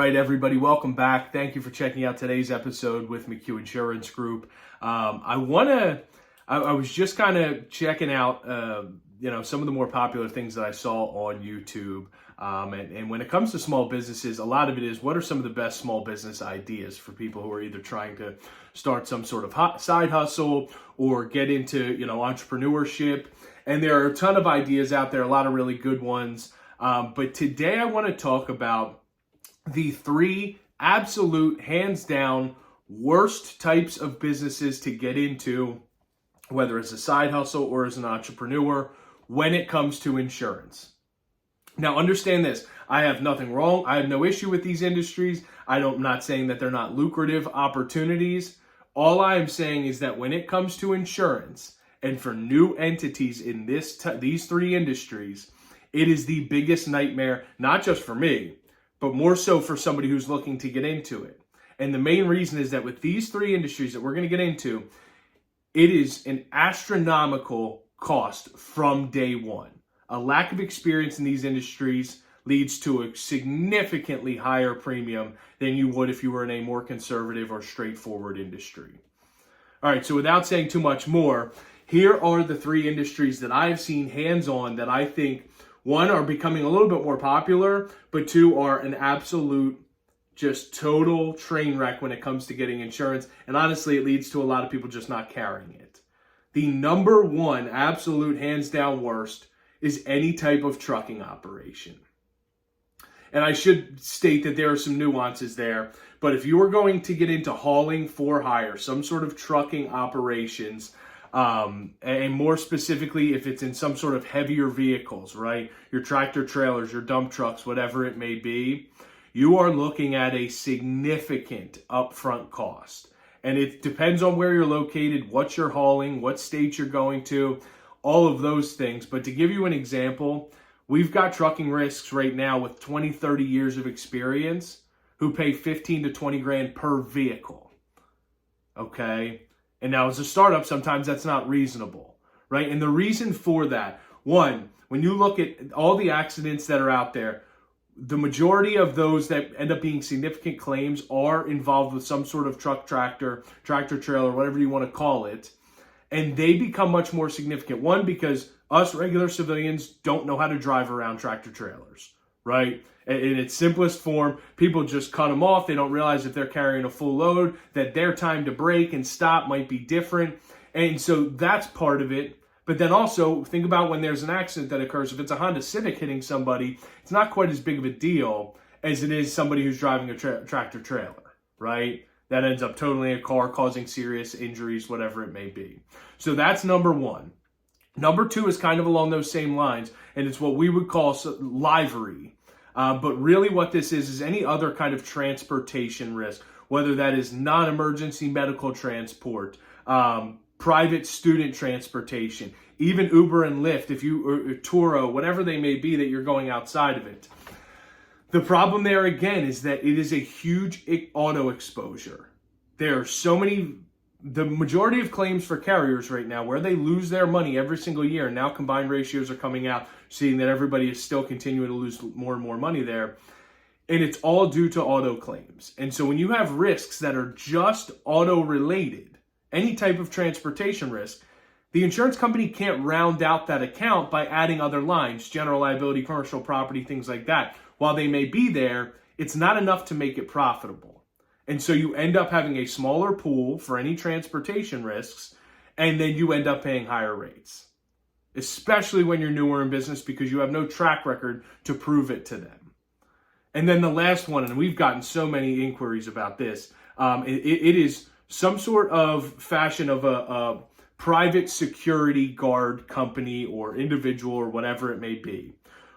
right, everybody, welcome back. Thank you for checking out today's episode with McHugh Insurance Group. I was just kind of checking out, some of the more popular things that I saw on YouTube. And when it comes to small businesses, a lot of it is what are some of the best small business ideas for people who are either trying to start some sort of side hustle or get into, entrepreneurship. And there are a ton of ideas out there, a lot of really good ones. But today I want to talk about the three absolute, hands down, worst types of businesses to get into, whether it's a side hustle or as an entrepreneur, when it comes to insurance. Now, understand this. I have nothing wrong. I have no issue with these industries. I'm not saying that they're not lucrative opportunities. All I am saying is that when it comes to insurance and for new entities in these three industries, it is the biggest nightmare, not just for me, but more so for somebody who's looking to get into it. And the main reason is that with these three industries that we're going to get into, it is an astronomical cost from day one. A lack of experience in these industries leads to a significantly higher premium than you would if you were in a more conservative or straightforward industry. All right, so without saying too much more, here are the three industries that I've seen hands-on that I think, one, are becoming a little bit more popular, but two, are an absolute, just total train wreck when it comes to getting insurance. And honestly, it leads to a lot of people just not carrying it. The number one absolute hands down worst is any type of trucking operation. And I should state that there are some nuances there, but if you are going to get into hauling for hire, some sort of trucking operations, and more specifically, if it's in some sort of heavier vehicles, right? Your tractor trailers, your dump trucks, whatever it may be, you are looking at a significant upfront cost. And it depends on where you're located, what you're hauling, what state you're going to, all of those things. But to give you an example, we've got trucking risks right now with 20, 30 years of experience who pay 15 to 20 grand per vehicle. Okay? And now as a startup, sometimes that's not reasonable, right? And the reason for that, one, when you look at all the accidents that are out there, the majority of those that end up being significant claims are involved with some sort of truck, tractor trailer, whatever you want to call it. And they become much more significant. One, because us regular civilians don't know how to drive around tractor trailers, right? In its simplest form, people just cut them off. They don't realize if they're carrying a full load, that their time to brake and stop might be different. And so that's part of it. But then also think about when there's an accident that occurs. If it's a Honda Civic hitting somebody, it's not quite as big of a deal as it is somebody who's driving a tractor trailer, right? That ends up totaling a car, causing serious injuries, whatever it may be. So that's number one. Number two is kind of along those same lines, and it's what we would call livery. But really what this is any other kind of transportation risk, whether that is non-emergency medical transport, private student transportation, even Uber and Lyft, if you or Turo, whatever they may be that you're going outside of it. The problem there again is that it is a huge auto exposure. There are so many, the majority of claims for carriers right now where they lose their money every single year, and now combined ratios are coming out, seeing that everybody is still continuing to lose more and more money there. And it's all due to auto claims. And so when you have risks that are just auto related, any type of transportation risk, the insurance company can't round out that account by adding other lines, general liability, commercial property, things like that. While they may be there, it's not enough to make it profitable. And so you end up having a smaller pool for any transportation risks, and then you end up paying higher rates, especially when you're newer in business because you have no track record to prove it to them. And then the last one, and we've gotten so many inquiries about this, it is some sort of fashion of a private security guard company or individual or whatever it may be.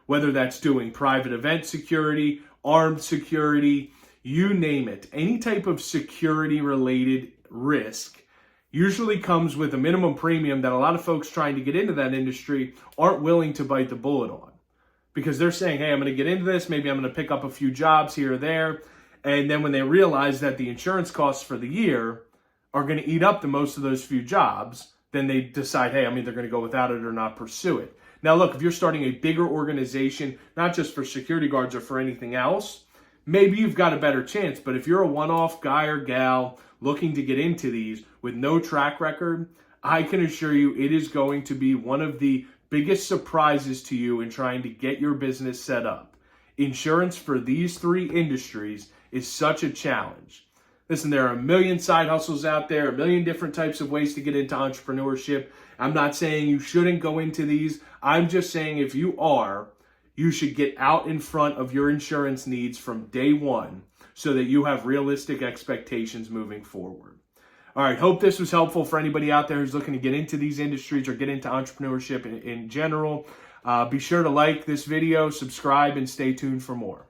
Whether that's doing private event security, armed security, you name it. Any type of security-related risk usually comes with a minimum premium that a lot of folks trying to get into that industry aren't willing to bite the bullet on. Because they're saying, hey, I'm going to get into this, maybe I'm going to pick up a few jobs here or there, and then when they realize that the insurance costs for the year are going to eat up the most of those few jobs, then they decide, hey, I'm either going to go without it or not pursue it. Now, look, if you're starting a bigger organization, not just for security guards or for anything else, maybe you've got a better chance. But if you're a one-off guy or gal looking to get into these with no track record, I can assure you it is going to be one of the biggest surprises to you in trying to get your business set up. Insurance for these three industries is such a challenge. Listen, there are a million side hustles out there, a million different types of ways to get into entrepreneurship. I'm not saying you shouldn't go into these. I'm just saying if you are, you should get out in front of your insurance needs from day one so that you have realistic expectations moving forward. All right, hope this was helpful for anybody out there who's looking to get into these industries or get into entrepreneurship in general. Be sure to like this video, subscribe, and stay tuned for more.